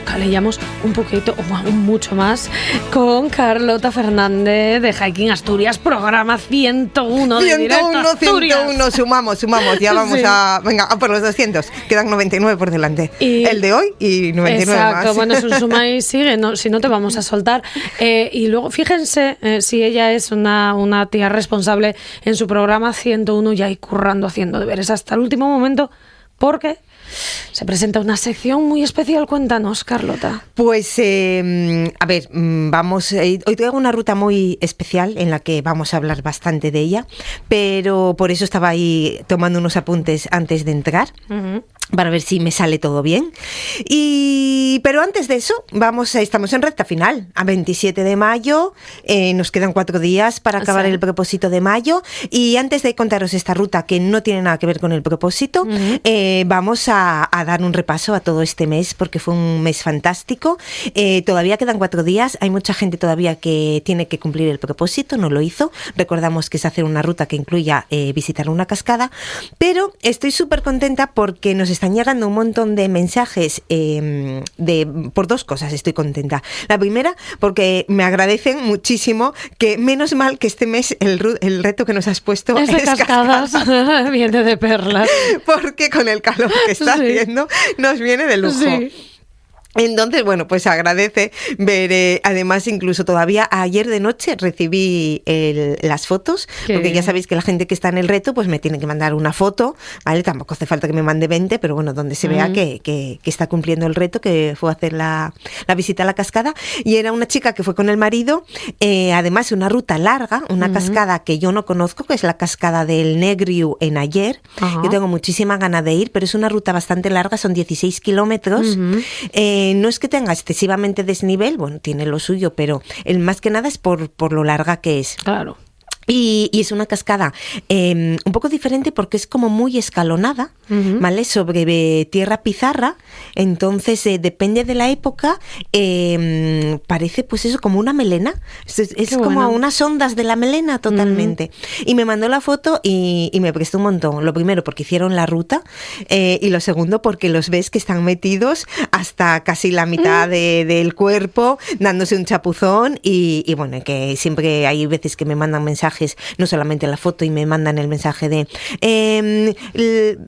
calellamos un poquito, o mucho más, con Carlota Fernández de Hiking Asturias, programa 101 de Directo Asturias. 101, sumamos, ya vamos venga, a por los 200, quedan 99 por delante, el de hoy y 99 exacto, más. bueno, es un suma y sigue, si no te vamos a soltar. Y luego, fíjense, si ella es una tía responsable en su programa 101, ya y currando, haciendo deberes hasta el último momento, porque se presenta una sección muy especial. Cuéntanos, Carlota. Pues, a ver, hoy traigo una ruta muy especial en la que vamos a hablar bastante de ella, pero por eso estaba ahí tomando unos apuntes antes de entrar. Uh-huh. Para ver si me sale todo bien. Pero antes de eso, estamos en recta final. A 27 de mayo, nos quedan 4 días para acabar el propósito de mayo. Y antes de contaros esta ruta, que no tiene nada que ver con el propósito, vamos a dar un repaso a todo este mes, porque fue un mes fantástico. Todavía quedan 4 días. Hay mucha gente todavía que tiene que cumplir el propósito, no lo hizo. Recordamos que es hacer una ruta que incluya visitar una cascada. Pero estoy súper contenta porque nos están llegando un montón de mensajes por 2 cosas estoy contenta. La primera, porque me agradecen muchísimo que menos mal que este mes el reto que nos has puesto es de cascadas. Viene de perlas. Porque con el calor que está haciendo nos viene de lujo. Sí. Entonces, bueno, pues agradece ver, además incluso todavía ayer de noche recibí las fotos, porque ya sabéis que la gente que está en el reto pues me tiene que mandar una foto, ¿vale? Tampoco hace falta que me mande 20, pero bueno, donde se vea que está cumpliendo el reto, que fue a hacer la visita a la cascada, y era una chica que fue con el marido, además una ruta larga, una cascada que yo no conozco, que es la cascada del Negriu en Aller. Yo tengo muchísima ganas de ir, pero es una ruta bastante larga, son 16 kilómetros. No es que tenga excesivamente desnivel, bueno, tiene lo suyo, pero más que nada es por lo larga que es. Claro. Y es una cascada un poco diferente porque es como muy escalonada, ¿vale? Sobre tierra pizarra. Entonces, depende de la época, parece pues eso, como una melena. Es como unas ondas de la melena totalmente. Y me mandó la foto y me prestó un montón. Lo primero, porque hicieron la ruta, y lo segundo, porque los ves que están metidos hasta casi la mitad del cuerpo, dándose un chapuzón. Y bueno, que siempre hay veces que me mandan mensajes, no solamente la foto, y me mandan el mensaje de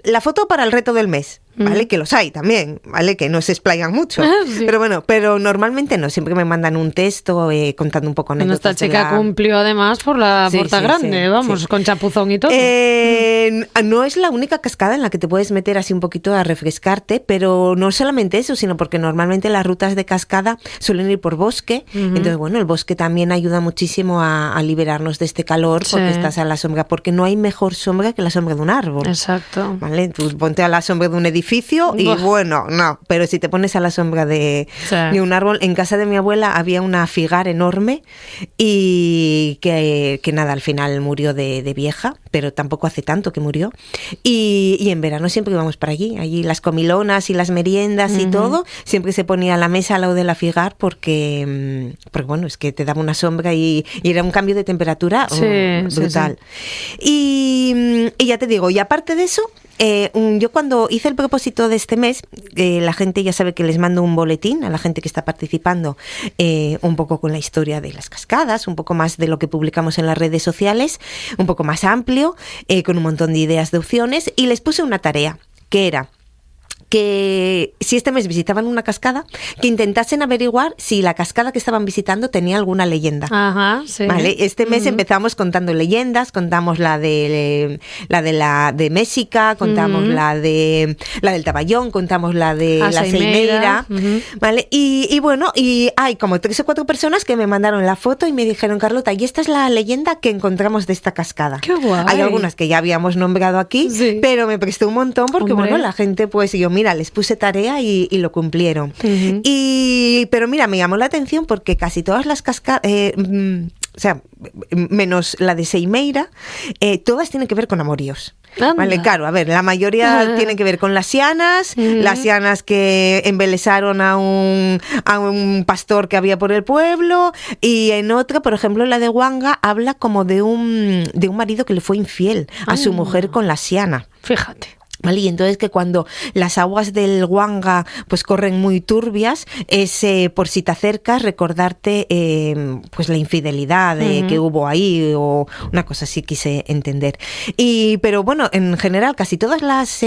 la foto para el reto del mes, ¿vale? Que los hay también, ¿vale? Que no se explayan mucho. Sí. Pero bueno, Normalmente no, siempre me mandan un texto contando un poco anécdotas. Esta chica cumplió además por la puerta grande, vamos, con chapuzón y todo. No es la única cascada en la que te puedes meter así un poquito a refrescarte, pero no solamente eso, sino porque normalmente las rutas de cascada suelen ir por bosque. Entonces, bueno, el bosque también ayuda muchísimo a liberarnos de este calor, porque estás a la sombra, porque no hay mejor sombra que la sombra de un árbol. Exacto. ¿Vale? Tú ponte a la sombra de un edificio y bueno, no, pero si te pones a la sombra de un árbol, en casa de mi abuela había una figar enorme y que nada, al final murió de vieja, pero tampoco hace tanto que murió, y en verano siempre íbamos para allí las comilonas y las meriendas y todo, siempre se ponía a la mesa al lado de la figar porque bueno, es que te daba una sombra y era un cambio de temperatura brutal. Y ya te digo, y aparte de eso, yo cuando hice el propósito de este mes, la gente ya sabe que les mando un boletín a la gente que está participando, un poco con la historia de las cascadas, un poco más de lo que publicamos en las redes sociales, un poco más amplio, con un montón de ideas de opciones, y les puse una tarea, que era que si este mes visitaban una cascada, que intentasen averiguar si la cascada que estaban visitando tenía alguna leyenda. Ajá, sí. ¿Vale? Este mes empezamos contando leyendas, contamos la de México, contamos la del Taballón, contamos la de la Seimeira, ¿vale? Y bueno, y hay como 3 o 4 personas que me mandaron la foto y me dijeron: Carlota, y esta es la leyenda que encontramos de esta cascada. ¡Qué guay! Hay algunas que ya habíamos nombrado aquí, pero me prestó un montón porque, bueno, la gente, pues yo, mira, les puse tarea y lo cumplieron. Pero mira, me llamó la atención porque casi todas las cascadas, o sea, menos la de Seimeira, todas tienen que ver con amoríos. Anda. Vale, claro, a ver, la mayoría tiene que ver con las llanas que embelesaron a un pastor que había por el pueblo, y en otra, por ejemplo, la de Huanga, habla como de un marido que le fue infiel a su mujer con la llana. Fíjate. ¿Vale? Y entonces que cuando las aguas del Huanga pues corren muy turbias, es por si te acercas recordarte pues la infidelidad que hubo ahí o una cosa así quise entender. Pero bueno, en general casi todas las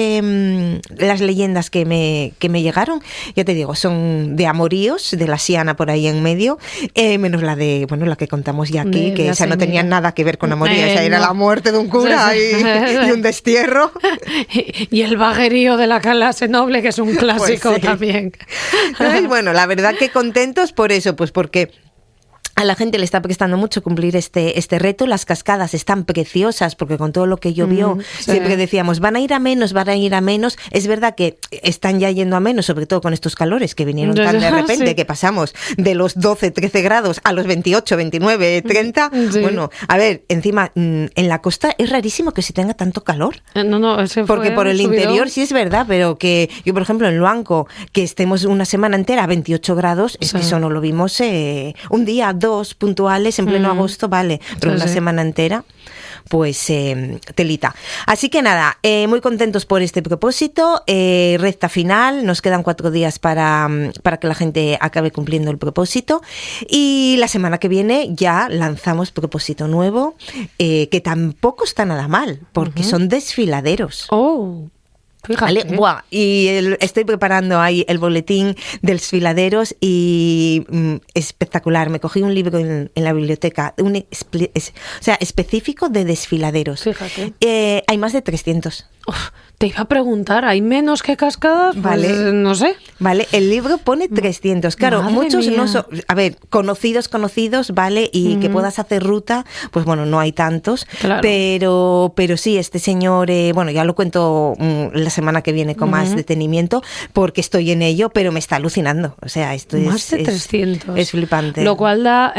leyendas que me llegaron, ya te digo, son de amoríos, de la Siana por ahí en medio, menos la de, bueno, la que contamos ya aquí, que esa no tenía nada que ver con amoríos, o sea, era la muerte de un cura y un destierro. Y el vaguerío de la clase noble, que es un clásico pues sí. También. Entonces, bueno, la verdad que contentos por eso, pues porque a la gente le está prestando mucho cumplir este reto. Las cascadas están preciosas porque con todo lo que llovió siempre decíamos van a ir a menos. Es verdad que están ya yendo a menos, sobre todo con estos calores que vinieron tan de repente, que pasamos de los 12, 13 grados a los 28, 29, 30. Sí. Bueno, a ver, encima en la costa es rarísimo que se tenga tanto calor. Porque por el interior sí es verdad, pero que yo, por ejemplo, en Luanco, que estemos una semana entera a 28 grados, es que eso no lo vimos un día, 2 puntuales en pleno agosto, vale, pero una semana entera, pues telita. Así que nada, muy contentos por este propósito, recta final, nos quedan 4 días para que la gente acabe cumpliendo el propósito y la semana que viene ya lanzamos propósito nuevo, que tampoco está nada mal, porque son desfiladeros. Oh. Fíjate. ¿Vale? Buah, y estoy preparando ahí el boletín de desfiladeros y espectacular. Me cogí un libro en la biblioteca, específico de desfiladeros. Fíjate. Hay más de 300. Uf, te iba a preguntar, ¿hay menos que cascadas? Vale. Pues, no sé. Vale, el libro pone 300. Claro, Madre muchos mía. no son, a ver, conocidos, ¿vale? Y que puedas hacer ruta, pues bueno, no hay tantos. Claro. Pero sí, este señor, bueno, ya lo cuento la semana que viene con más detenimiento, porque estoy en ello, pero me está alucinando. O sea, esto más de 300. Es flipante. Lo cual da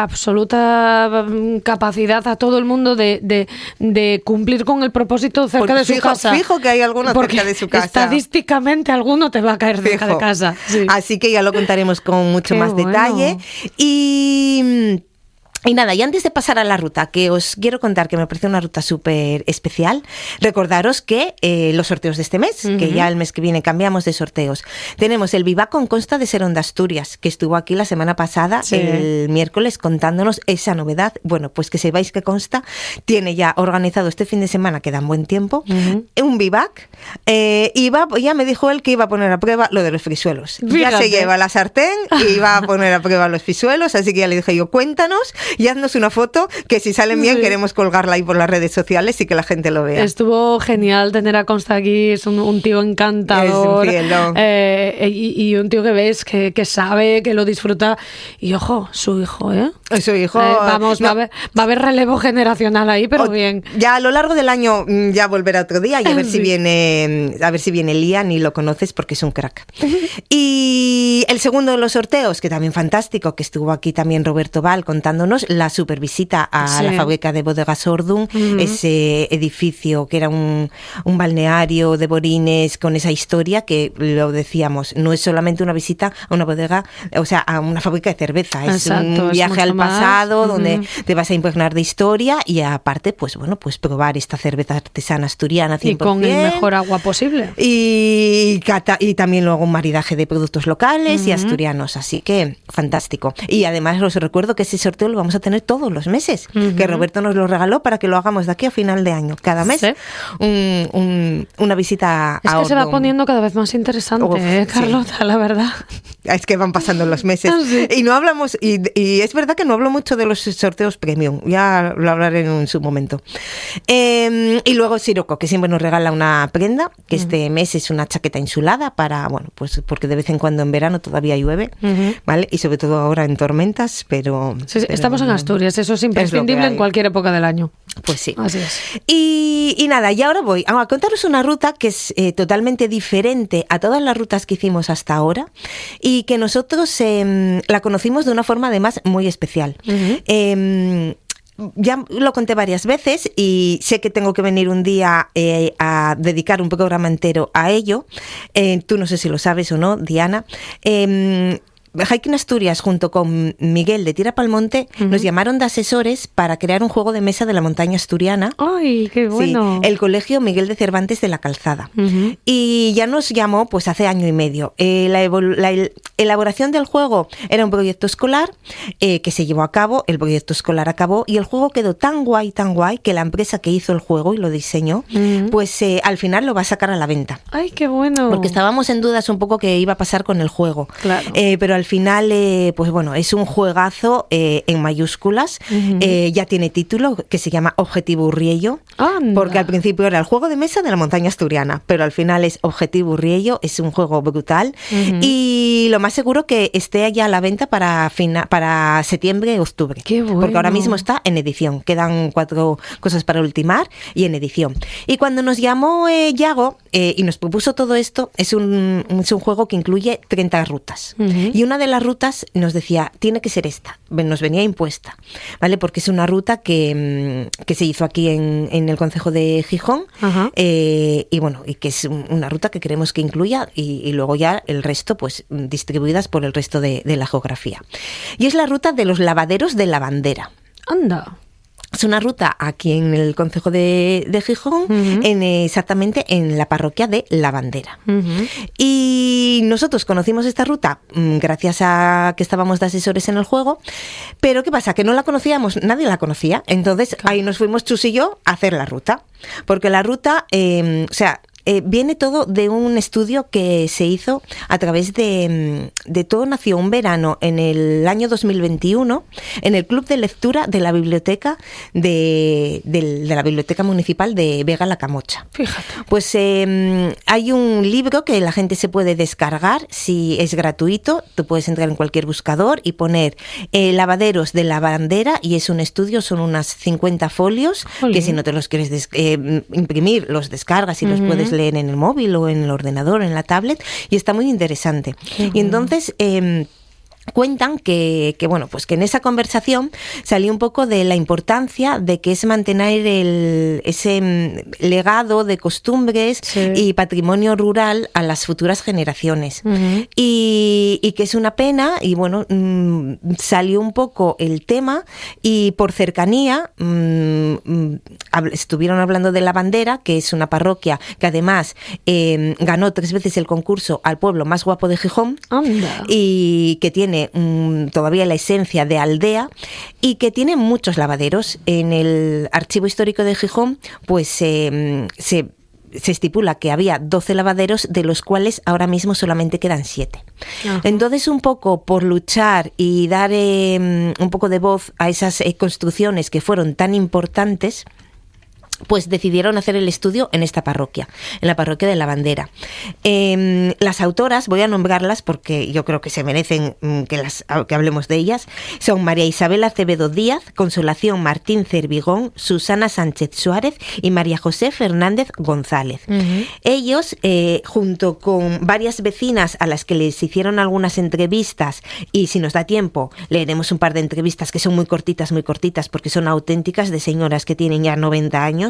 absoluta capacidad a todo el mundo de cumplir con el propósito cerca de su casa. Fijo que hay alguno cerca de su casa. Estadísticamente alguno te va a caer cerca de casa. Sí. Así que ya lo contaremos con mucho más detalle. Y nada, y antes de pasar a la ruta, que os quiero contar que me parece una ruta súper especial, recordaros que los sorteos de este mes, que ya el mes que viene cambiamos de sorteos, tenemos el Viva con Consta de Serón de Asturias, que estuvo aquí la semana pasada, el miércoles, contándonos esa novedad. Bueno, pues que sepáis que Consta tiene ya organizado este fin de semana, que dan buen tiempo, un Vivac, ya me dijo él que iba a poner a prueba lo de los frisuelos. Fíjate. Ya se lleva la sartén y va a poner a prueba los frisuelos, así que ya le dije yo, cuéntanos y haznos una foto que si salen bien queremos colgarla ahí por las redes sociales y que la gente lo vea. Estuvo genial tener a Consta aquí, es un tío encantador. Es un cielo. Y un tío que ves que sabe, que lo disfruta. Y ojo, su hijo, ¿eh? Su hijo. Vamos, no. va a haber relevo generacional ahí, pero bien. Ya a lo largo del año ya volverá otro día y a ver si viene Lian y lo conoces porque es un crack. Y el segundo de los sorteos, que también fantástico, que estuvo aquí también Roberto Val contándonos la super visita a la fábrica de bodegas Ordum, ese edificio que era un balneario de borines con esa historia que lo decíamos, no es solamente una visita a una bodega, o sea, a una fábrica de cerveza, es un viaje al pasado donde te vas a impregnar de historia y aparte, pues bueno, pues probar esta cerveza artesana asturiana 100%. Y con el mejor agua posible. Y también luego un maridaje de productos locales y asturianos, así que fantástico. Y además os recuerdo que ese sorteo lo vamos a tener todos los meses, que Roberto nos lo regaló para que lo hagamos de aquí a final de año. Cada mes una visita a Es que Ordum. se va poniendo cada vez más interesante, Carlota, la verdad. Es que van pasando los meses. Y no hablamos, y es verdad que no hablo mucho de los sorteos premium, ya lo hablaré en su momento. Y luego Siroco, que siempre nos regala una prenda, que este mes es una chaqueta insulada para, bueno, pues porque de vez en cuando en verano todavía llueve, ¿vale? Y sobre todo ahora en tormentas, pero estamos en Asturias, eso es imprescindible en cualquier época del año. Pues sí. Así es. Y nada, y ahora voy a contaros una ruta que es totalmente diferente a todas las rutas que hicimos hasta ahora y que nosotros la conocimos de una forma además muy especial. Ya lo conté varias veces y sé que tengo que venir un día a dedicar un programa entero a ello. Tú no sé si lo sabes o no, Diana. Hiking Asturias, junto con Miguel de Tira Pal Monte, nos llamaron de asesores para crear un juego de mesa de la montaña asturiana. ¡Ay, qué bueno! Sí, el Colegio Miguel de Cervantes de la Calzada. Y ya nos llamó pues hace año y medio. La elaboración del juego era un proyecto escolar que se llevó a cabo, el proyecto escolar acabó y el juego quedó tan guay, que la empresa que hizo el juego y lo diseñó, pues al final lo va a sacar a la venta. ¡Ay, qué bueno! Porque estábamos en dudas un poco qué iba a pasar con el juego. Claro. Pero al final, pues bueno, es un juegazo en mayúsculas. Ya tiene título que se llama Objetivo Urriello. Porque al principio era el juego de mesa de la montaña asturiana, pero al final es Objetivo Urriello. Es un juego brutal. Y lo más seguro que esté ya a la venta para septiembre, octubre. ¡Qué bueno! Porque ahora mismo está en edición. Quedan 4 cosas para ultimar y en edición. Y cuando nos llamó Yago y nos propuso todo esto, es un juego que incluye 30 rutas. Y una de las rutas nos decía, tiene que ser esta. Nos venía impuesta, ¿vale? Porque es una ruta que se hizo aquí en el concejo de Gijón. Y bueno, y que es una ruta que queremos que incluya y luego ya el resto, pues distribuidas por el resto de la geografía. Y es la ruta de los lavaderos de Lavandera. ¡Anda! Es una ruta aquí en el concejo de Gijón, exactamente en la parroquia de Lavandera. Y nosotros conocimos esta ruta gracias a que estábamos de asesores en el juego, pero ¿qué pasa? Que no la conocíamos, nadie la conocía. Entonces ahí nos fuimos Chus y yo a hacer la ruta, porque la ruta, viene todo de un estudio que se hizo a través de Todo nació un verano en el año 2021 en el Club de Lectura de la biblioteca de la Biblioteca Municipal de Vega la Camocha. Fíjate. Pues hay un libro que la gente se puede descargar, si es gratuito, tú puedes entrar en cualquier buscador y poner lavaderos de Lavandera y es un estudio, son unas 50 folios. Jolín. Que si no te los quieres imprimir, los descargas y los puedes leer en el móvil o en el ordenador, en la tablet, y está muy interesante. Y entonces cuentan que bueno, pues que en esa conversación salió un poco de la importancia de que es mantener ese legado de costumbres y patrimonio rural a las futuras generaciones. Y que es una pena, y bueno, salió un poco el tema y por cercanía estuvieron hablando de Lavandera, que es una parroquia que además ganó 3 veces el concurso al pueblo más guapo de Gijón. Anda. Y que tiene todavía la esencia de aldea y que tiene muchos lavaderos. En el Archivo Histórico de Gijón pues se estipula que había 12 lavaderos, de los cuales ahora mismo solamente quedan 7. Entonces, un poco por luchar y dar un poco de voz a esas construcciones que fueron tan importantes, pues decidieron hacer el estudio en esta parroquia, en la parroquia de Lavandera. Las autoras, voy a nombrarlas porque yo creo que se merecen que hablemos de ellas, son María Isabel Acevedo Díaz, Consolación Martín Cervigón, Susana Sánchez Suárez y María José Fernández González. Ellos, junto con varias vecinas a las que les hicieron algunas entrevistas, y si nos da tiempo leeremos un par de entrevistas que son muy cortitas porque son auténticas, de señoras que tienen ya 90 años,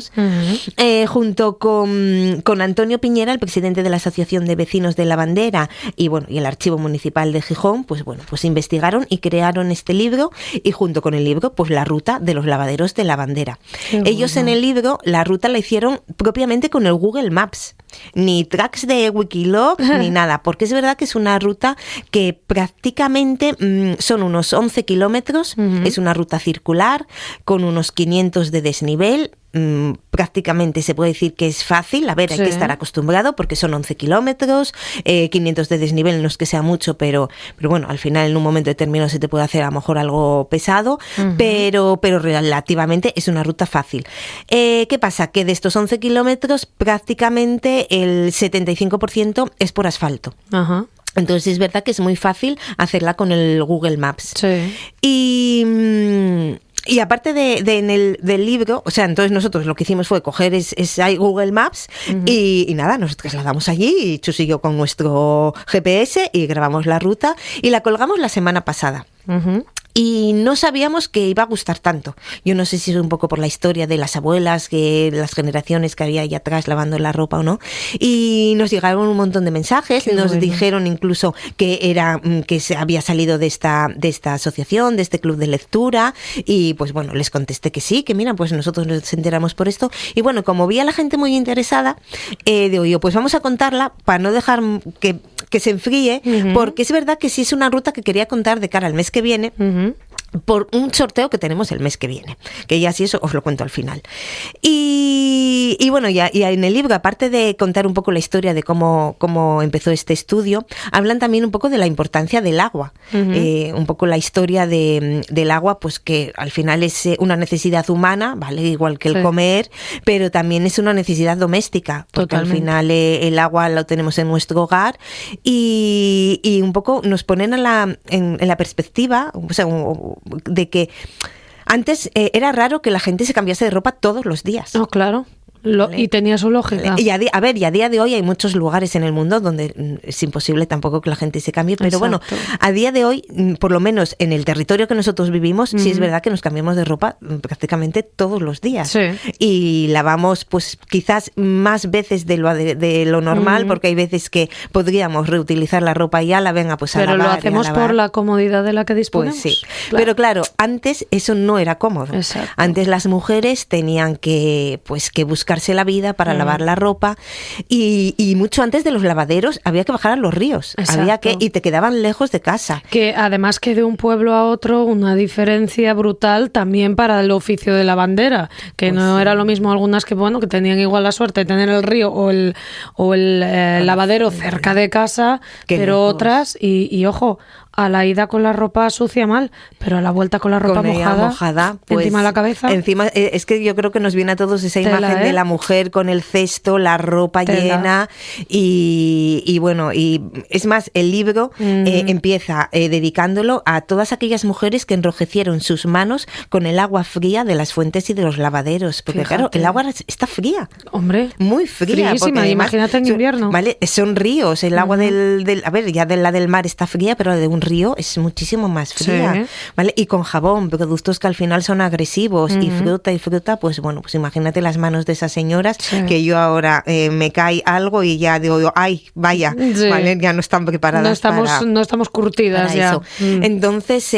junto con Antonio Piñera, el presidente de la Asociación de Vecinos de Lavandera, y bueno, y el Archivo Municipal de Gijón, pues bueno, pues investigaron y crearon este libro, y junto con el libro, pues la ruta de los lavaderos de Lavandera. Ellos en el libro, la ruta la hicieron propiamente con el Google Maps. Ni tracks de Wikiloc ni nada, porque es verdad que es una ruta que prácticamente son unos 11 kilómetros, es una ruta circular con unos 500 de desnivel. Prácticamente se puede decir que es fácil, a ver, hay que estar acostumbrado porque son 11 kilómetros, 500 de desnivel, no es que sea mucho, pero bueno, al final en un momento determinado se te puede hacer a lo mejor algo pesado, pero relativamente es una ruta fácil. ¿Qué pasa? Que de estos 11 kilómetros prácticamente el 75% es por asfalto. Entonces es verdad que es muy fácil hacerla con el Google Maps. Y aparte del libro, o sea, entonces nosotros lo que hicimos fue coger ese Google Maps y nada, nos trasladamos allí, y Chus y yo con nuestro GPS, y grabamos la ruta y la colgamos la semana pasada. Y no sabíamos que iba a gustar tanto. Yo no sé si es un poco por la historia de las abuelas, que las generaciones que había ahí atrás lavando la ropa o no. Y nos llegaron un montón de mensajes. Qué nos dijeron incluso que se había salido de esta asociación, de este club de lectura. Y pues bueno, les contesté que sí, que mira, pues nosotros nos enteramos por esto. Y bueno, como vi a la gente muy interesada, digo yo, pues vamos a contarla para no dejar que se enfríe, porque es verdad que sí es una ruta que quería contar de cara al mes que viene, por un sorteo que tenemos el mes que viene, que ya sí eso os lo cuento al final. Y bueno, ya en el libro, aparte de contar un poco la historia de cómo empezó este estudio, hablan también un poco de la importancia del agua, un poco la historia del agua, pues que al final es una necesidad humana, ¿vale? Igual que el comer, pero también es una necesidad doméstica, porque al final el agua lo tenemos en nuestro hogar y un poco nos ponen en la perspectiva, o sea, de que antes era raro que la gente se cambiase de ropa todos los días. No, claro. Y tenía su lógica. Y a día de hoy hay muchos lugares en el mundo donde es imposible tampoco que la gente se cambie, pero bueno, a día de hoy, por lo menos en el territorio que nosotros vivimos, sí es verdad que nos cambiamos de ropa prácticamente todos los días. Sí. Y lavamos pues quizás más veces de lo normal, porque hay veces que podríamos reutilizar la ropa y ya la venga pues a lavar. Pero lo hacemos por la comodidad de la que disponemos. Pues sí. Claro. Pero claro, antes eso no era cómodo. Exacto. Antes las mujeres tenían que buscar la vida para lavar la ropa y mucho antes de los lavaderos había que bajar a los ríos, y te quedaban lejos de casa. Que además que de un pueblo a otro una diferencia brutal también para el oficio de lavandera, que pues no era lo mismo algunas que que tenían igual la suerte de tener el río o el lavadero cerca de casa, pero lejos. Otras y ojo, a la ida con la ropa sucia mal, pero a la vuelta con la ropa mojada pues, encima de la cabeza. Encima, es que yo creo que nos viene a todos esa imagen de la mujer con el cesto, la ropa llena y bueno, y es más, el libro empieza dedicándolo a todas aquellas mujeres que enrojecieron sus manos con el agua fría de las fuentes y de los lavaderos, porque claro, el agua está fría. Hombre, muy fría. Fríísima, además, imagínate en invierno. ¿Vale? Son ríos, el agua a ver, ya de la del mar está fría, pero la de un río es muchísimo más fría, ¿vale? Y con jabón, productos que al final son agresivos y fruta, pues bueno, pues imagínate las manos de esas señoras que yo ahora me cae algo y ya digo, ay, vaya, ¿vale? Ya no están preparadas no estamos curtidas para ya. Eso. Entonces,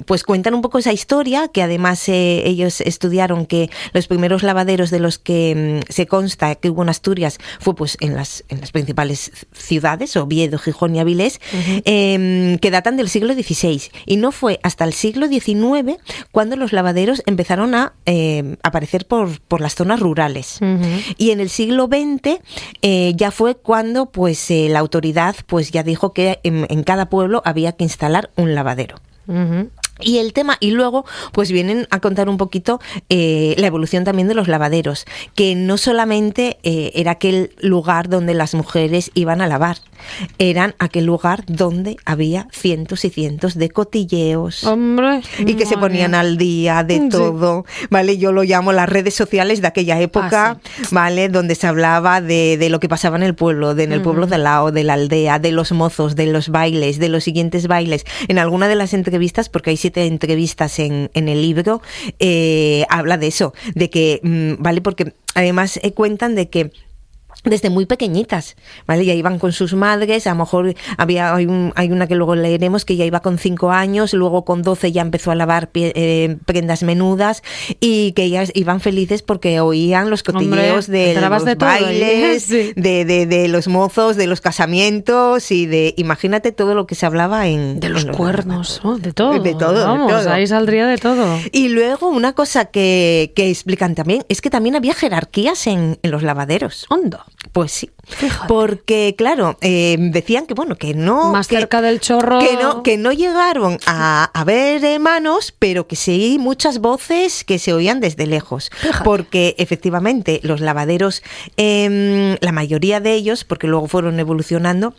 pues cuentan un poco esa historia, que además ellos estudiaron que los primeros lavaderos de los que se consta que hubo en Asturias fue pues en las principales ciudades, Oviedo, Gijón y Avilés, que datan del siglo XVI, y no fue hasta el siglo XIX cuando los lavaderos empezaron a aparecer por las zonas rurales. Y en el siglo XX ya fue cuando pues la autoridad pues ya dijo que en cada pueblo había que instalar un lavadero. Y el tema, y luego pues vienen a contar un poquito la evolución también de los lavaderos, que no solamente era aquel lugar donde las mujeres iban a lavar, eran aquel lugar donde había cientos y cientos de cotilleos. Hombre, y que se ponían al día de todo, ¿vale? Yo lo llamo las redes sociales de aquella época, ¿vale? Donde se hablaba de lo que pasaba en el pueblo, en el pueblo de al lado, de la aldea, de los mozos, de los bailes, de los siguientes bailes. En alguna de las entrevistas, porque hay 7 entrevistas en el libro, habla de eso, de que, ¿vale? Porque además cuentan de que desde muy pequeñitas, ¿vale? Ya iban con sus madres, a lo mejor hay una que luego leeremos que ya iba con 5 años, luego con 12 ya empezó a lavar prendas menudas, y que ellas iban felices porque oían los cotilleos de los bailes, de los mozos, de los casamientos y imagínate todo lo que se hablaba de los cuernos, ¿no? De todo. De todo. Vamos, de todo. Ahí saldría de todo. Y luego una cosa que explican también es que también había jerarquías en los lavaderos. Hondo. Pues sí. Fíjate. Porque, claro, decían que bueno, que no... Más cerca del chorro... Que no llegaron a ver manos, pero que sí muchas voces que se oían desde lejos. Fíjate. Porque, efectivamente, los lavaderos, la mayoría de ellos, porque luego fueron evolucionando,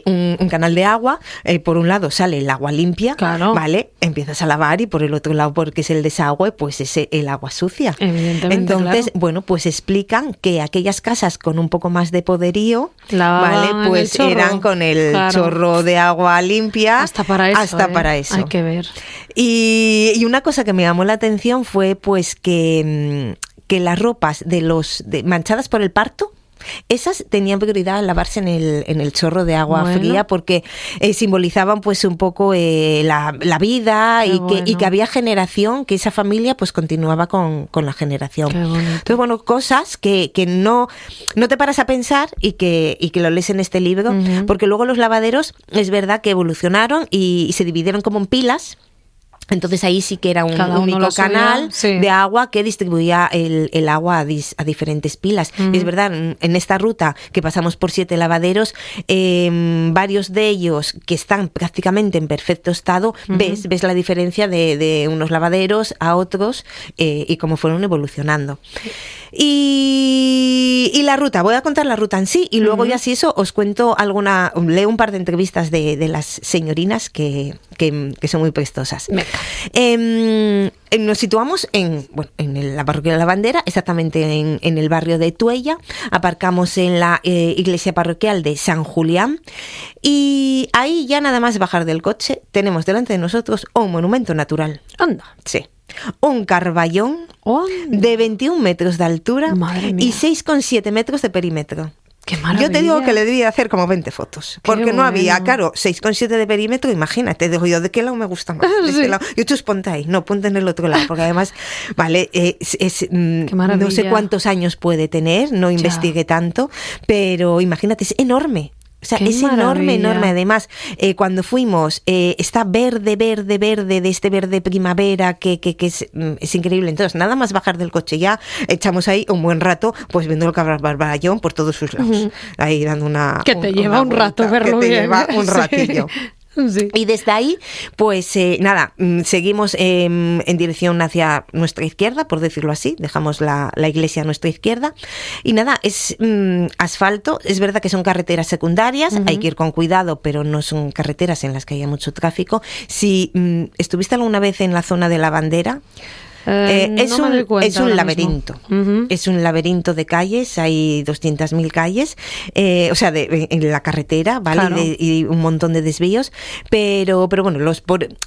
un canal de agua, por un lado sale el agua limpia, claro. ¿vale? Empiezas a lavar y por el otro lado, porque es el desagüe, pues es el agua sucia. Evidentemente, entonces, claro. bueno, pues explican que aquellas casas con un poco más de poderío, lavaban, ¿vale? Pues eran con el claro. chorro de agua limpia. Hasta para eso. Para eso. Hay que ver. Y una cosa que me llamó la atención fue pues que las ropas manchadas por el parto, esas tenían prioridad al lavarse en el chorro de agua fría, porque simbolizaban pues un poco la vida y que había generación, que esa familia pues continuaba con la generación. Entonces, bueno, cosas que no te paras a pensar y que lo lees en este libro, porque luego los lavaderos es verdad que evolucionaron y se dividieron como en pilas. Entonces ahí sí que era un único canal de agua que distribuía el agua a diferentes pilas. Y es verdad, en esta ruta que pasamos por 7 lavaderos, varios de ellos que están prácticamente en perfecto estado, ves la diferencia de unos lavaderos a otros y cómo fueron evolucionando. Y la ruta, voy a contar la ruta en sí y luego ya si eso os cuento leo un par de entrevistas de las señorinas que son muy prestosas. Nos situamos en la parroquia de la Bandera, exactamente en el barrio de Tuella. Aparcamos en la iglesia parroquial de San Julián y ahí ya nada más bajar del coche tenemos delante de nosotros un monumento natural. Anda. Sí. Un carballón de 21 metros de altura y 6,7 metros de perímetro. ¡Qué maravilla! Yo te digo que le debía hacer como 20 fotos. Porque no había, claro, 6,7 de perímetro, imagínate. Digo yo, ¿de qué lado me gusta más? ¿De este lado? Y tú ponte ahí, no, ponte en el otro lado. Porque además, vale, no sé cuántos años puede tener, no investigué tanto, pero imagínate, es enorme. O sea, es enorme, enorme. Además, cuando fuimos, está verde de este verde primavera que es increíble. Entonces, nada más bajar del coche ya, echamos ahí un buen rato, pues viendo el carballón por todos sus lados. Ahí dando una... Que te lleva un rato verlo bien. Que te lleva un ratillo. Sí. Y desde ahí, pues seguimos en dirección hacia nuestra izquierda, por decirlo así, dejamos la iglesia a nuestra izquierda y nada, es asfalto, es verdad que son carreteras secundarias, hay que ir con cuidado, pero no son carreteras en las que haya mucho tráfico. Si estuviste alguna vez en la zona de la Bandera, es un laberinto. Es un laberinto de calles, hay 200.000 calles, o sea, en la carretera, ¿vale? Claro. Y un montón de desvíos, pero bueno,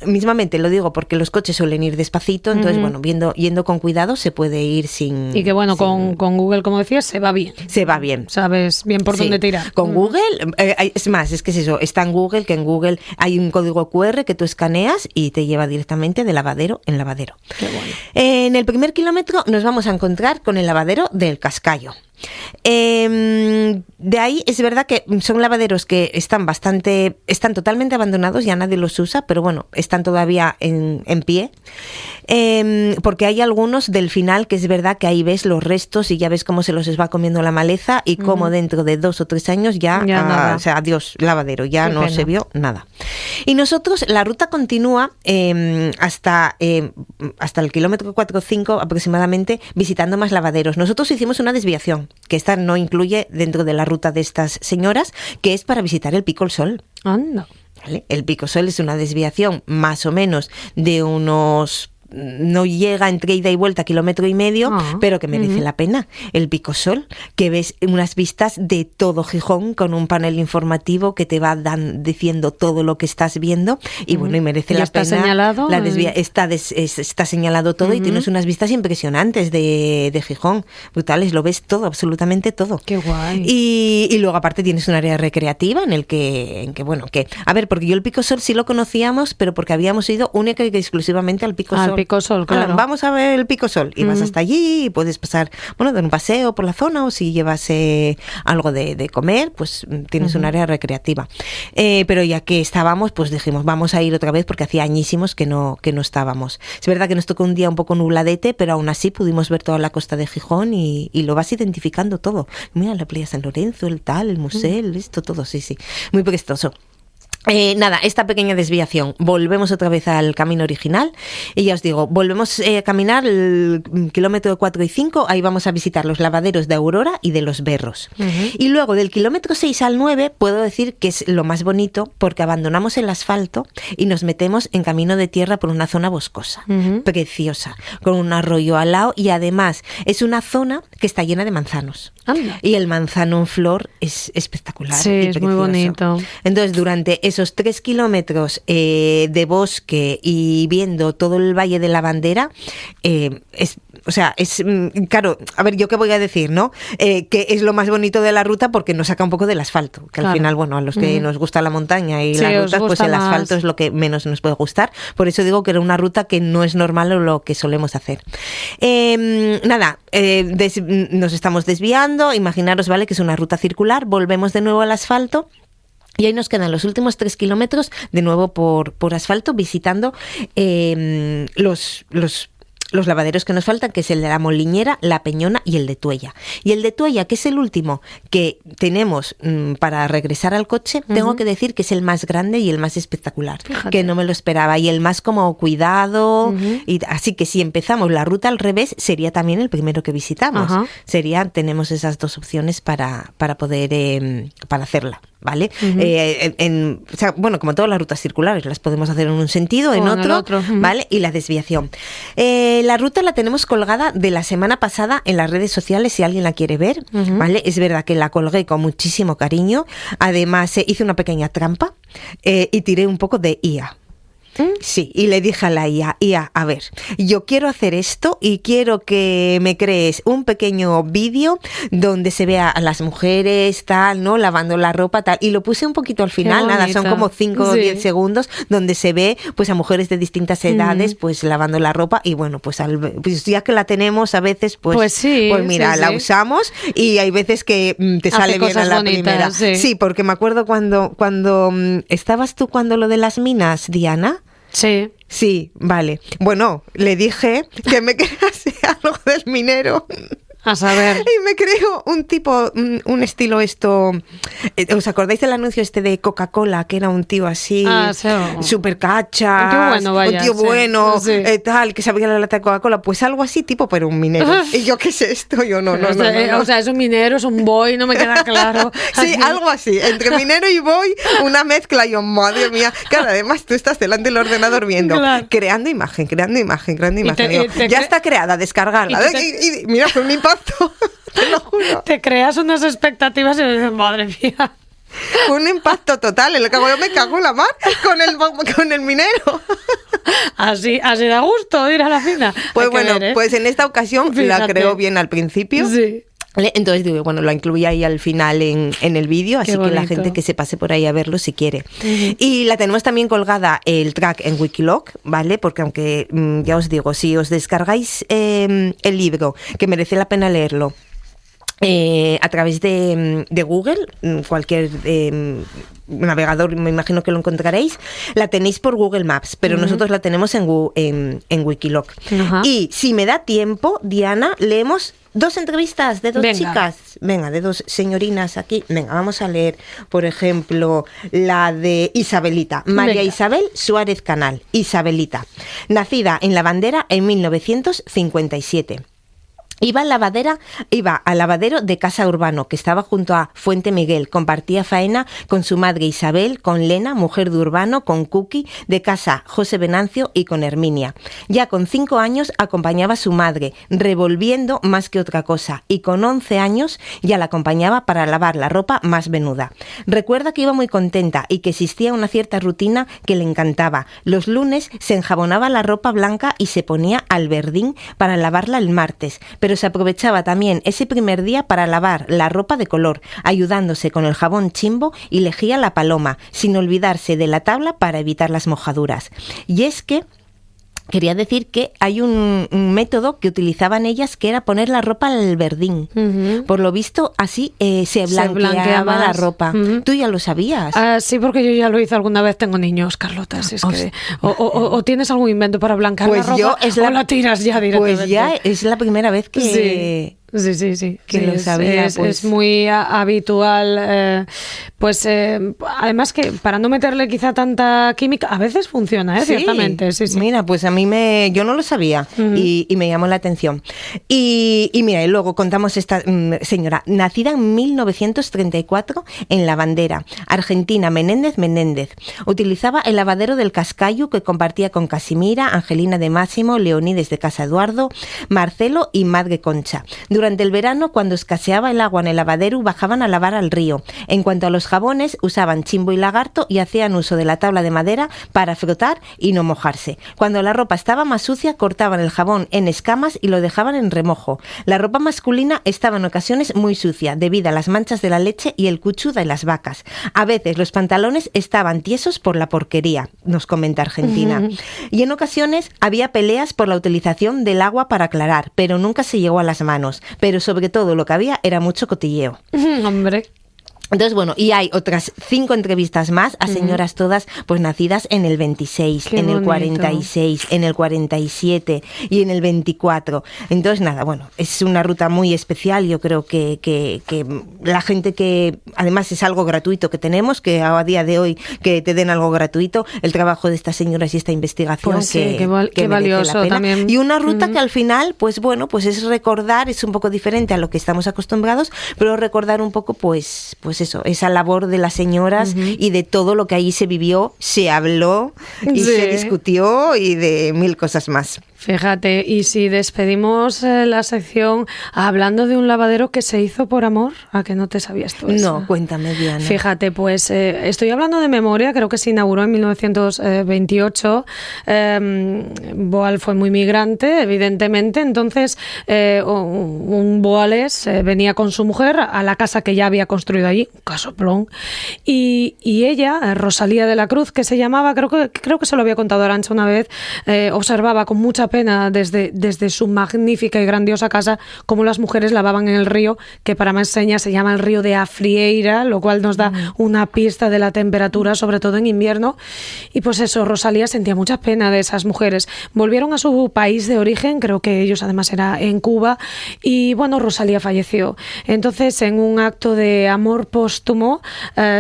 mismamente lo digo porque los coches suelen ir despacito, entonces, bueno, yendo con cuidado se puede ir sin... Y que bueno, con Google, como decías, se va bien. Se va bien. Sabes bien por dónde tirar. Con Google, es más, es que es eso, está en Google, que en Google hay un código QR que tú escaneas y te lleva directamente de lavadero en lavadero. Qué bueno. En el primer kilómetro nos vamos a encontrar con el lavadero del Cascayo. De ahí es verdad que son lavaderos que están totalmente abandonados, ya nadie los usa, pero bueno, están todavía en pie, porque hay algunos del final que es verdad que ahí ves los restos y ya ves cómo se los va comiendo la maleza y cómo dentro de 2 o 3 años ya o sea, adiós lavadero, ya no se vio nada. Y nosotros, la ruta continúa hasta el kilómetro 4 o 5 aproximadamente, visitando más lavaderos. Nosotros hicimos una desviación, que esta no incluye dentro de la ruta de estas señoras, que es para visitar el Pico El Sol. Anda. ¿Vale? El Pico Sol es una desviación más o menos de unos... No llega entre ida y vuelta 1,5 kilómetros, pero que merece la pena. El Pico Sol, que ves unas vistas de todo Gijón con un panel informativo que te va diciendo todo lo que estás viendo y bueno, y merece la pena. ¿Está señalado? Está señalado todo y tienes unas vistas impresionantes de Gijón, brutales, lo ves todo, absolutamente todo. Qué guay. Y luego aparte tienes un área recreativa en que bueno, a ver, porque yo el Pico Sol sí lo conocíamos, pero porque habíamos ido única y exclusivamente al Pico Sol. Pico Sol, claro. Vamos a ver el Pico Sol y vas hasta allí y puedes pasar, bueno, dar un paseo por la zona o si llevas algo de comer, pues tienes un área recreativa. Pero ya que estábamos, pues dijimos, vamos a ir otra vez porque hacía añísimos que no estábamos. Es verdad que nos tocó un día un poco nubladete, pero aún así pudimos ver toda la costa de Gijón y lo vas identificando todo. Mira, la playa San Lorenzo, el museo, esto todo, sí. Muy prestoso. Nada, esta pequeña desviación, volvemos otra vez al camino original y ya os digo, volvemos a caminar el kilómetro 4 y 5, ahí vamos a visitar los lavaderos de Aurora y de Los Berros. Y luego del kilómetro 6 al 9 puedo decir que es lo más bonito porque abandonamos el asfalto y nos metemos en camino de tierra por una zona boscosa, preciosa, con un arroyo al lado y además es una zona que está llena de manzanos. Y el manzano en flor es espectacular. Sí, y es precioso. muy bonito. Entonces, durante esos 3 kilómetros de bosque y viendo todo el Valle de la Bandera, claro, a ver, yo qué voy a decir, ¿no? Que es lo más bonito de la ruta porque nos saca un poco del asfalto, que al final, bueno, a los que nos gusta la montaña y las rutas, pues el asfalto es lo que menos nos puede gustar. Por eso digo que era una ruta que no es normal lo que solemos hacer. Nos estamos desviando. Imaginaros, ¿vale? Que es una ruta circular, volvemos de nuevo al asfalto y ahí nos quedan los últimos 3 kilómetros de nuevo por asfalto visitando los lavaderos que nos faltan, que es el de la Moliñera, la Peñona y el de Tuella. Y el de Tuella, que es el último que tenemos para regresar al coche, tengo que decir que es el más grande y el más espectacular. Fíjate. Que no me lo esperaba. Y el más como cuidado. Y así que si empezamos la ruta al revés, sería también el primero que visitamos. Tenemos esas 2 opciones para poder para hacerla. ¿Vale? Bueno, como todas las rutas circulares, las podemos hacer en un sentido, en otro. ¿Vale? Y la desviación. La ruta la tenemos colgada de la semana pasada en las redes sociales, si alguien la quiere ver, ¿vale? Es verdad que la colgué con muchísimo cariño. Además, hice una pequeña trampa y tiré un poco de IA. Sí, y le dije a la IA, a ver, yo quiero hacer esto y quiero que me crees un pequeño vídeo donde se vea a las mujeres, tal, ¿no? Lavando la ropa, tal. Y lo puse un poquito al final, nada, son como 5 o 10 segundos donde se ve pues a mujeres de distintas edades pues lavando la ropa y bueno, pues ya que la tenemos a veces pues mira, la usamos y hay veces que te sale bien a la bonitas, primera. Sí, porque me acuerdo cuando estabas tú cuando lo de las minas, Diana. Sí. Sí, vale. Bueno, le dije que me crease algo del minero. A saber. Y me creo un tipo, un estilo esto... ¿Os acordáis del anuncio este de Coca-Cola? Que era un tío así, súper cacha, un tío bueno, tal, que sabía la lata de Coca-Cola. Pues algo así, tipo, pero un minero. Y yo, ¿qué es esto? Yo no. O sea, es un minero, es un boy, no me queda claro. Sí, algo así. Entre minero y boy, una mezcla. Yo, madre mía. Claro, además tú estás delante del ordenador viendo, creando imagen. Ya está creada, descargarla. Y mira, fue mi te lo juro. Te creas unas expectativas y dices, madre mía. Un impacto total, en lo que yo me cago en la mar con el minero. Así da gusto ir a la fina. Pues bueno, pues en esta ocasión la creo bien al principio. Sí. Entonces digo, bueno, lo incluí ahí al final en el vídeo, así que la gente que se pase por ahí a verlo si quiere. Y la tenemos también colgada el track en Wikiloc, ¿vale? Porque aunque ya os digo, si os descargáis el libro, que merece la pena leerlo, a través de Google, cualquier navegador, me imagino que lo encontraréis, la tenéis por Google Maps, pero nosotros la tenemos en Wikiloc. Y si me da tiempo, Diana, leemos 2 entrevistas de 2 chicas. Venga, de 2 señorinas aquí. Venga, vamos a leer, por ejemplo, la de Isabelita. María Isabel Suárez Canal. Isabelita. Nacida en La Bandera en 1957. Iba al lavadero de Casa Urbano, que estaba junto a Fuente Miguel. Compartía faena con su madre Isabel, con Lena, mujer de Urbano, con Cookie, de Casa José Venancio y con Herminia. Ya con 5 años acompañaba a su madre, revolviendo más que otra cosa, y con 11 años ya la acompañaba para lavar la ropa más venuda. Recuerda que iba muy contenta y que existía una cierta rutina que le encantaba. Los lunes se enjabonaba la ropa blanca y se ponía al verdín para lavarla el martes, pero se aprovechaba también ese primer día para lavar la ropa de color, ayudándose con el jabón Chimbo y lejía la paloma, sin olvidarse de la tabla para evitar las mojaduras. Y es que quería decir que hay un método que utilizaban ellas que era poner la ropa al verdín. Por lo visto, así se blanqueaba la ropa. ¿Tú ya lo sabías? Sí, porque yo ya lo hice alguna vez. Tengo niños, Carlota. Si es que, o tienes algún invento para blanquear la ropa, o la tiras ya directamente. Pues ya es la primera vez que... Sí. Que lo sabía. Es muy habitual. Además que para no meterle quizá tanta química, a veces funciona, ciertamente. Sí. Mira, pues a mí yo no lo sabía y me llamó la atención. Y mira, y luego contamos esta señora, nacida en 1934 en Lavandera, Argentina, Menéndez. Utilizaba el lavadero del Cascayu que compartía con Casimira, Angelina de Máximo, Leonides de Casa Eduardo, Marcelo y Madre Concha. Durante el verano, cuando escaseaba el agua en el lavadero, bajaban a lavar al río. En cuanto a los jabones, usaban chimbo y lagarto y hacían uso de la tabla de madera para frotar y no mojarse. Cuando la ropa estaba más sucia, cortaban el jabón en escamas y lo dejaban en remojo. La ropa masculina estaba en ocasiones muy sucia, debido a las manchas de la leche y el cuchu de las vacas. A veces los pantalones estaban tiesos por la porquería, nos comenta Argentina. Y en ocasiones había peleas por la utilización del agua para aclarar, pero nunca se llegó a las manos. Pero sobre todo lo que había era mucho cotilleo. Hombre. Entonces, bueno, y hay otras 5 entrevistas más a señoras todas pues nacidas en el 26, Qué en el bonito. 46, en el 47 y en el 24. Entonces, nada, bueno, es una ruta muy especial. Yo creo que la gente que, además es algo gratuito que tenemos, que a día de hoy que te den algo gratuito, el trabajo de estas señoras y esta investigación Pues sí, que qué merece valioso la pena. también. Y una ruta que al final, pues bueno, pues es recordar, es un poco diferente a lo que estamos acostumbrados, pero recordar un poco, pues eso, esa labor de las señoras y de todo lo que ahí se vivió, se habló y se discutió y de 1000 cosas más. Fíjate, y si despedimos la sección hablando de un lavadero que se hizo por amor, ¿a que no te sabías tú eso? No, cuéntame, Diana. Fíjate, pues estoy hablando de memoria, creo que se inauguró en 1928. Boal fue muy migrante, evidentemente, entonces un boalés venía con su mujer a la casa que ya había construido allí, un casoplón, y ella, Rosalía de la Cruz, que se llamaba, creo que se lo había contado Arantxa una vez, observaba con mucha pena desde su magnífica y grandiosa casa cómo las mujeres lavaban en el río, que para más señas se llama el río de Afrieira, lo cual nos da una pista de la temperatura, sobre todo en invierno. Y pues eso, Rosalía sentía mucha pena de esas mujeres. Volvieron a su país de origen, creo que ellos además era en Cuba, y bueno, Rosalía falleció. Entonces, en un acto de amor póstumo,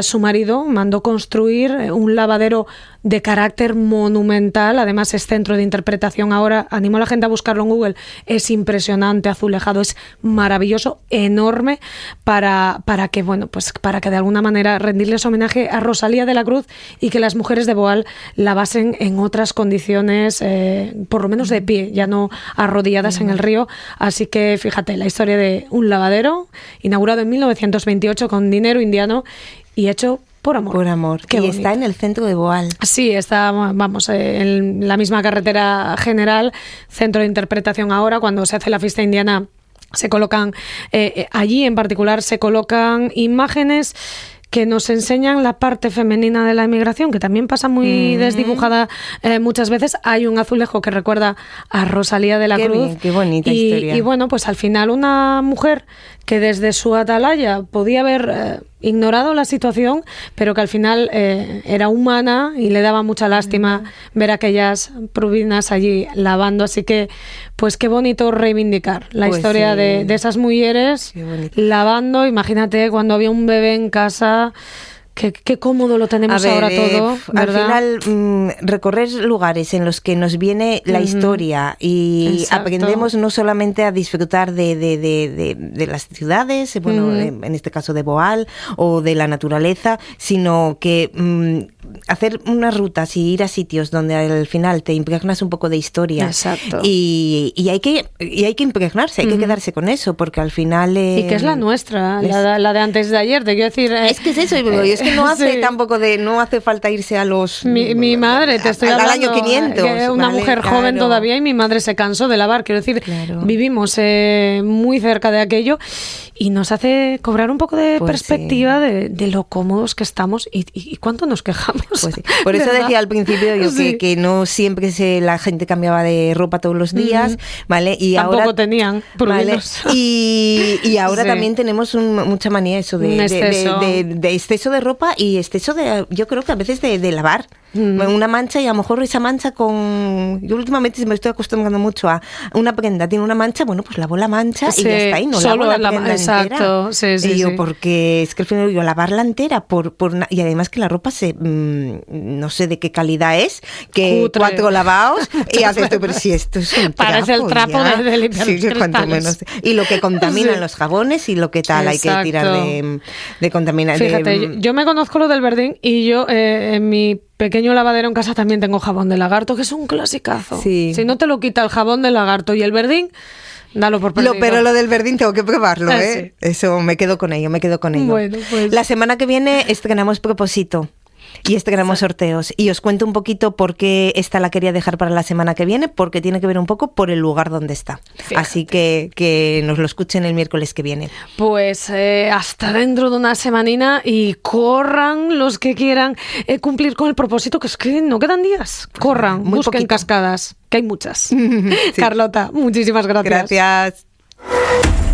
su marido mandó construir un lavadero de carácter monumental, además es centro de interpretación ahora, animo a la gente a buscarlo en Google, es impresionante, azulejado, es maravilloso, enorme, para que, bueno, pues para que de alguna manera rendirles homenaje a Rosalía de la Cruz y que las mujeres de Boal lavasen en otras condiciones, por lo menos de pie, ya no arrodilladas en el río. Así que fíjate, la historia de un lavadero inaugurado en 1928 con dinero indiano y hecho por amor. Por amor. Qué y bonito. está en el centro de Boal. Sí, está, vamos, en la misma carretera general, centro de interpretación ahora, cuando se hace la fiesta indiana, se colocan, allí en particular se colocan imágenes que nos enseñan la parte femenina de la inmigración, que también pasa muy desdibujada muchas veces. Hay un azulejo que recuerda a Rosalía de la Cruz. Bien, qué bonita historia. Y bueno, pues al final una mujer que desde su atalaya podía haber ignorado la situación, pero que al final era humana y le daba mucha lástima ver a aquellas prubinas allí lavando. Así que, pues qué bonito reivindicar la Pues historia sí. de esas mujeres Qué bonito. lavando. Imagínate cuando había un bebé en casa. Qué cómodo lo tenemos ahora todo, ¿verdad? Al final, recorrer lugares en los que nos viene la historia y Exacto. aprendemos no solamente a disfrutar de las ciudades, bueno, en este caso de Boal, o de la naturaleza, sino que hacer unas rutas y ir a sitios donde al final te impregnas un poco de historia. Exacto. Y hay que impregnarse, hay que quedarse con eso, porque al final... Y que es la nuestra, la de antes de ayer, te quiero decir... Es que es eso, y es que no hace sí. tampoco no hace falta irse a los... Mi madre, te estoy al hablando, año 500. que una ¿vale? mujer Claro. joven todavía, y mi madre se cansó de lavar. Quiero decir, Claro. vivimos muy cerca de aquello y nos hace cobrar un poco de Pues perspectiva de lo cómodos que estamos y cuánto nos quejamos. Pues sí. Por eso ¿verdad? decía al principio yo Sí. que no siempre la gente cambiaba de ropa todos los días, ¿vale? Y Tampoco ahora tenían ¿vale? pruebas. Y ahora Sí. también tenemos mucha manía eso Un exceso. de exceso de ropa y exceso yo creo que a veces de lavar. Una mancha y a lo mejor esa mancha yo últimamente me estoy acostumbrando mucho a una prenda, tiene una mancha, bueno, pues lavo la mancha y ya está, y no lavo la prenda exacto, entera. Sí, y yo, porque es que al final yo lavarla entera y además que la ropa no sé de qué calidad es, que cutre. 4 lavados y haces tú, pero si esto es un trapo. Parece el trapo de limpiar sí, cuanto menos. Y lo que contaminan los jabones y lo que tal, exacto. Hay que tirar de contaminar. Fíjate, yo me conozco lo del verdín y yo en mi pequeño lavadero en casa también tengo jabón de lagarto, que es un clasicazo. Sí. Si no te lo quita el jabón de lagarto y el verdín, dalo por perdido. Pero lo del verdín tengo que probarlo, ¿eh? Sí. Eso, me quedo con ello. Bueno, pues. La semana que viene estrenamos Propósito. Y estrenamos sorteos. Y os cuento un poquito por qué esta la quería dejar para la semana que viene, porque tiene que ver un poco por el lugar donde está. Fíjate. Así que nos lo escuchen el miércoles que viene. Pues hasta dentro de una semanina y corran los que quieran cumplir con el propósito, que es que no quedan días. Corran, busquen poquito. Cascadas, que hay muchas. Sí. Carlota, muchísimas gracias. Gracias.